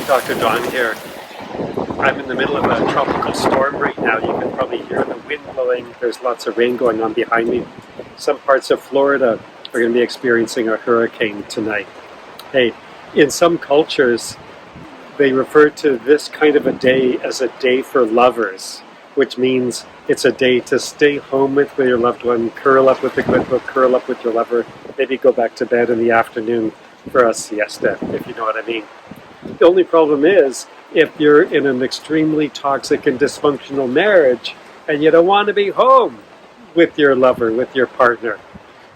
Dr. Don here. I'm in the middle of a tropical storm right now. You can probably hear the wind blowing. There's lots of rain going on behind me. Some parts of Florida are going to be experiencing a hurricane tonight. Hey, in some cultures, they refer to this kind of a day as a day for lovers, which means it's a day to stay home with your loved one, curl up with the good book, curl up with your lover, maybe go back to bed in the afternoon for a siesta, if you know what I mean. The only problem is, if you're in an extremely toxic and dysfunctional marriage and you don't want to be home with your lover, with your partner,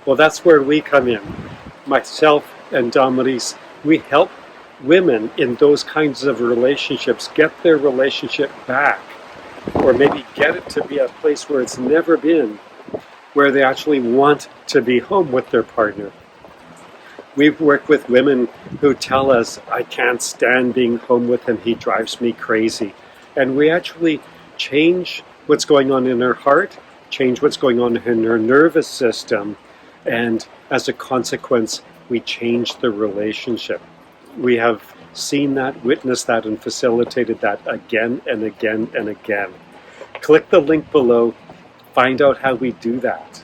well, that's where we come in. Myself and Damaris, we help women in those kinds of relationships get their relationship back, or maybe get it to be a place where it's never been, where they actually want to be home with their partner. We've worked with women who tell us, I can't stand being home with him, he drives me crazy. And we actually change what's going on in her heart, change what's going on in her nervous system, and as a consequence, we change the relationship. We have seen that, witnessed that, and facilitated that again and again and again. Click the link below, find out how we do that.